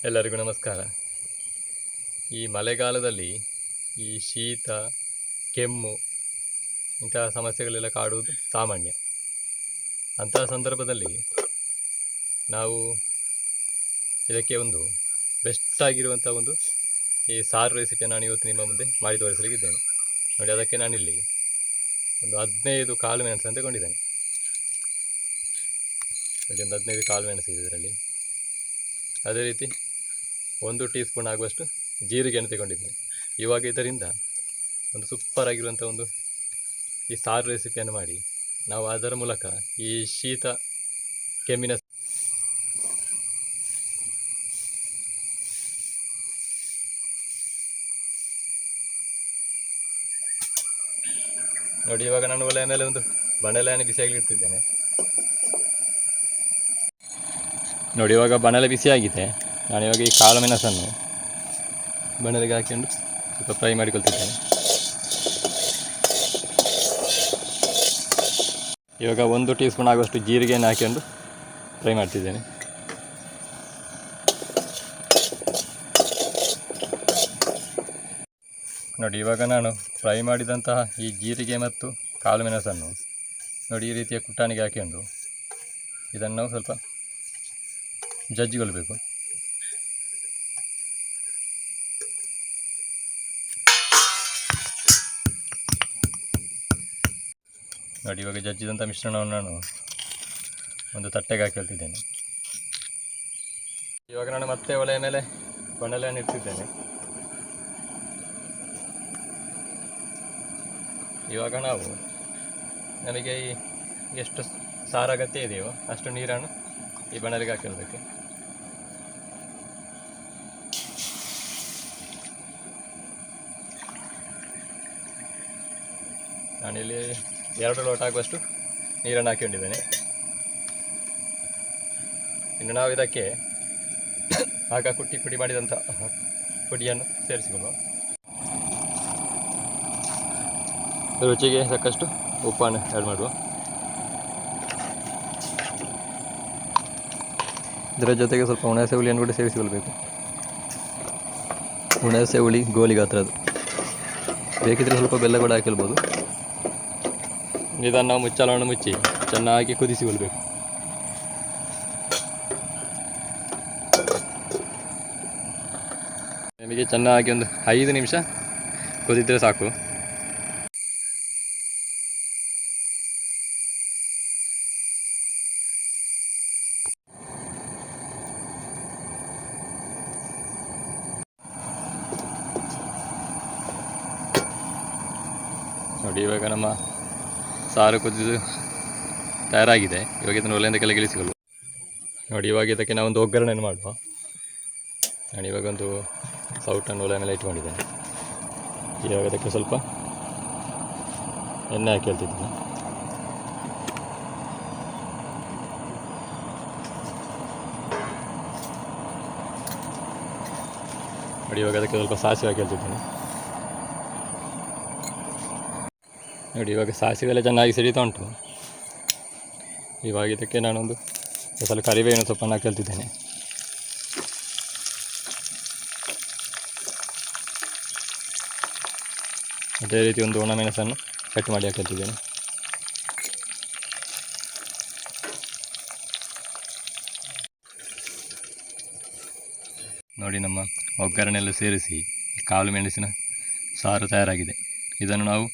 ಎಲ್ಲರಿಗೂ ನಮಸ್ಕಾರ. ಈ ಮಳೆಗಾಲದಲ್ಲಿ ಈ ಶೀತ, ಕೆಮ್ಮು ಇಂತಹ ಸಮಸ್ಯೆಗಳೆಲ್ಲ ಕಾಡುವುದು ಸಾಮಾನ್ಯ. ಅಂತಹ ಸಂದರ್ಭದಲ್ಲಿ ನಾವು ಇದಕ್ಕೆ ಒಂದು ಬೆಸ್ಟ್ ಆಗಿರುವಂಥ ಒಂದು ಈ ಸಾರು ರೆಸಿಪಿಯನ್ನು ನಾನು ಇವತ್ತು ನಿಮ್ಮ ಮುಂದೆ ಮಾಡಿ ತೋರಿಸಲಿಕ್ಕಿದ್ದೇನೆ. ನೋಡಿ, ಅದಕ್ಕೆ ನಾನಿಲ್ಲಿ ಒಂದು 15 ಕಾಳು ಮೆಣಸು ಅಂತ ತಗೊಂಡಿದ್ದೇನೆ. ನೋಡಿ, ಒಂದು 15 ಕಾಳು ಮೆಣಸು ಇದೆ ಇದರಲ್ಲಿ. ಅದೇ ರೀತಿ 1 ಟೀ ಸ್ಪೂನ್ ಆಗುವಷ್ಟು ಜೀರಿಗೆಯನ್ನು ತಗೊಂಡಿದ್ದೇನೆ. ಇವಾಗ ಇದರಿಂದ ಒಂದು ಸೂಪರ್ ಆಗಿರುವಂಥ ಒಂದು ಈ ಸಾರು ರೆಸಿಪಿಯನ್ನು ಮಾಡಿ ನಾವು ಅದರ ಮೂಲಕ ಈ ಶೀತ ಕೆಮ್ಮಿನ ನೋಡಿ, ಇವಾಗ ನಾನು ಒಲೆಯ ಮೇಲೆ ಒಂದು ಬಾಣಲೆಯನ್ನು ಬಿಸಿಯಾಗಿ ಇಡ್ತಿದ್ದೇನೆ. ನೋಡಿ, ಇವಾಗ ಬಾಣಲೆ ಬಿಸಿಯಾಗಿದೆ. ನಾನಿವಾಗ ಈ ಕಾಳು ಮೆಣಸನ್ನು ಬಾಣಲೆಗೆ ಹಾಕಿಕೊಂಡು ಸ್ವಲ್ಪ ಫ್ರೈ ಮಾಡಿಕೊಳ್ತಿದ್ದೇನೆ. ಇವಾಗ 1 ಟೀ ಸ್ಪೂನ್ ಆಗುವಷ್ಟು ಜೀರಿಗೆಯನ್ನು ಹಾಕಿಕೊಂಡು ಫ್ರೈ ಮಾಡ್ತಿದ್ದೇನೆ. ನೋಡಿ, ಇವಾಗ ನಾನು ಫ್ರೈ ಮಾಡಿದಂತಹ ಈ ಜೀರಿಗೆ ಮತ್ತು ಕಾಳು ಮೆಣಸನ್ನು ನೋಡಿ ಈ ರೀತಿಯ ಕುಟ್ಟಾಣಿಗೆ ಹಾಕಿಕೊಂಡು ಇದನ್ನು ನಾವು ಸ್ವಲ್ಪ ಜಜ್ಜಿಕೊಳ್ಬೇಕು. ನೋಡಿ, ಇವಾಗ ಜಜ್ಜಿದಂಥ ಮಿಶ್ರಣವನ್ನು ನಾನು ಒಂದು ತಟ್ಟೆಗೆ ಹಾಕಿಳ್ತಿದ್ದೇನೆ. ಇವಾಗ ನಾನು ಮತ್ತೆ ಒಲೆಯ ಮೇಲೆ ಬಾಣಲೆಯನ್ನು ಇಡ್ತಿದ್ದೇನೆ. ಇವಾಗ ನನಗೆ ಎಷ್ಟು ಸಾರು ಅಗತ್ಯ ಇದೆಯೋ ಅಷ್ಟು ನೀರನ್ನು ಈ ಬಾಣಲೆಗೆ ಹಾಕಿರಬೇಕು. ನಾನಿಲ್ಲಿ 2 ಲೋಟ ಆಗುವಷ್ಟು ನೀರನ್ನು ಹಾಕಿಕೊಂಡಿದ್ದೇನೆ. ಇನ್ನು ನಾವು ಇದಕ್ಕೆ ಆಗ ಪುಡಿ ಮಾಡಿದಂಥ ಪುಡಿಯನ್ನು ಸೇರಿಸಿಕೊಳ್ಳುವ. ರುಚಿಗೆ ಸಾಕಷ್ಟು ಉಪ್ಪನ್ನು ಆ್ಯಡ್ ಮಾಡುವ. ಇದರ ಜೊತೆಗೆ ಸ್ವಲ್ಪ ಹುಣಸೆ ಹುಳಿಯನ್ನು ಕೂಡ ಸೇರಿಸಿಕೊಳ್ಬೇಕು. ಹುಣಸೆ ಹುಳಿ ಗೋಲಿ ಗಾತ್ರದ್ದು. ಬೇಕಿದ್ರೆ ಸ್ವಲ್ಪ ಬೆಲ್ಲ ಕೂಡ ಹಾಕಿಲ್ಬೋದು. ಇದನ್ನು ನಾವು ಮುಚ್ಚಳವನ್ನು ಮುಚ್ಚಿ ಚೆನ್ನಾಗಿ ಕುದಿಸಿಕೊಳ್ಬೇಕು. ನಿಮಗೆ ಚೆನ್ನಾಗಿ ಒಂದು 5 ನಿಮಿಷ ಕುದಿದ್ರೆ ಸಾಕು. ನೋಡಿ, ಇವಾಗ ನಮ್ಮ ಸಾರು ಕುದಿದು ತಯಾರಾಗಿದೆ. ಇವಾಗ ಇದನ್ನು ಒಲೆಯಿಂದ ಕೆಳಗೆ ಇಳಿಸಿಕೊಳ್ಳುವ. ನೋಡಿ, ಇವಾಗ ಇದಕ್ಕೆ ನಾವು ಒಂದು ಒಗ್ಗರಣೆಯನ್ನು ಮಾಡುವ. ನಾನು ಇವಾಗ ಒಂದು ಸೌಟನ್ನು ಒಲೆ ಮೇಲೆ ಇಟ್ಕೊಂಡಿದ್ದೇನೆ. ಇವಾಗ ಅದಕ್ಕೆ ಸ್ವಲ್ಪ ಎಣ್ಣೆ ಹಾಕಿ ಹೇಳ್ತಿದ್ದೀನಿ. ನೋಡಿ, ಇವಾಗ ಅದಕ್ಕೆ ಸ್ವಲ್ಪ ಸಾಸಿವೆ ಹಾಕಿ ಹೇಳ್ತಿದ್ದೀನಿ. ನೋಡಿ, ಇವಾಗ ಸಾಸಿವೆ ಎಲ್ಲ ಚೆನ್ನಾಗಿ ಸಿಡಿತಾ ಉಂಟು. ಇವಾಗ ಇದಕ್ಕೆ ನಾನೊಂದು ಸ್ವಲ್ಪ ಕರಿಬೇವಿನ ಸೊಪ್ಪನ್ನು ಹಾಕಿ ಹೇಳ್ತಿದ್ದೇನೆ. ಅದೇ ರೀತಿ ಒಂದು ಒಣಮೆಣಸನ್ನು ಕಟ್ ಮಾಡಿ ಹಾಕಿದ್ದೇನೆ. ನೋಡಿ, ನಮ್ಮ ಒಗ್ಗರಣೆಲ್ಲ ಸೇರಿಸಿ ಕಾಳು ಮೆಣಸಿನ ಸಾರು ತಯಾರಾಗಿದೆ. ಇದನ್ನು ನಾವು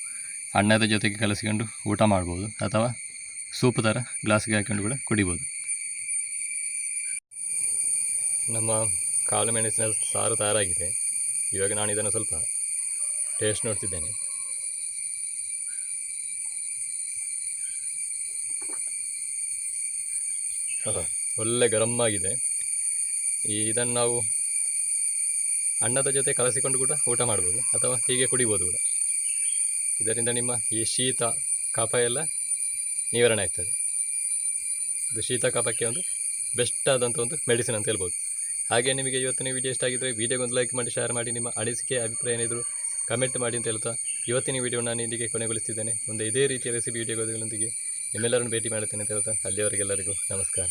ಅನ್ನದ ಜೊತೆಗೆ ಕಲಸಿಕೊಂಡು ಊಟ ಮಾಡ್ಬೋದು, ಅಥವಾ ಸೂಪ್ ಥರ ಗ್ಲಾಸ್ಗೆ ಹಾಕಿಕೊಂಡು ಕೂಡ ಕುಡಿಬೋದು. ನಮ್ಮ ಕಾಳು ಮೆಣಸಿನ ಸಾರು ತಯಾರಾಗಿದೆ. ಇವಾಗ ನಾನು ಇದನ್ನು ಸ್ವಲ್ಪ ಟೇಸ್ಟ್ ನೋಡ್ತಿದ್ದೇನೆ. ಒಳ್ಳೆ ಗರಮ್ ಆಗಿದೆ. ಇದನ್ನು ನಾವು ಅನ್ನದ ಜೊತೆ ಕಲಸಿಕೊಂಡು ಕೂಡ ಊಟ ಮಾಡ್ಬೋದು, ಅಥವಾ ಹೀಗೆ ಕುಡಿಬೋದು ಕೂಡ. ಇದರಿಂದ ನಿಮ್ಮ ಈ ಶೀತ ಕಫ ಎಲ್ಲ ನಿವಾರಣೆ ಆಗ್ತದೆ. ಇದು ಶೀತ ಕಫಕ್ಕೆ ಒಂದು ಬೆಸ್ಟ್ ಆದಂಥ ಒಂದು ಮೆಡಿಸಿನ್ ಅಂತ ಹೇಳ್ಬೋದು. ಹಾಗೆ ನಿಮಗೆ ಇವತ್ತಿನ ವಿಡಿಯೋ ಇಷ್ಟ ಆಗಿದ್ದರೆ ವಿಡಿಯೋಗೊಂದು ಲೈಕ್ ಮಾಡಿ, ಶೇರ್ ಮಾಡಿ, ನಿಮ್ಮ ಅನಿಸಿಕೆ ಅಭಿಪ್ರಾಯ ಏನಿದ್ರು ಕಮೆಂಟ್ ಮಾಡಿ ಅಂತ ಹೇಳ್ತಾ ಇವತ್ತಿನ ವಿಡಿಯೋ ನಾನು ಇಲ್ಲಿಗೆ ಕೊನೆಗೊಳಿಸ್ತಿದ್ದೇನೆ. ಮುಂದೆ ಇದೇ ರೀತಿಯ ರೆಸಿಪಿ ವಿಡಿಯೋಗಳೊಂದಿಗೆ ನಿಮ್ಮೆಲ್ಲರನ್ನು ಭೇಟಿ ಮಾಡುತ್ತೇನೆ ಅಂತ ಹೇಳ್ತಾ ಅಲ್ಲಿಯವರೆಗೆಲ್ಲರಿಗೂ ನಮಸ್ಕಾರ.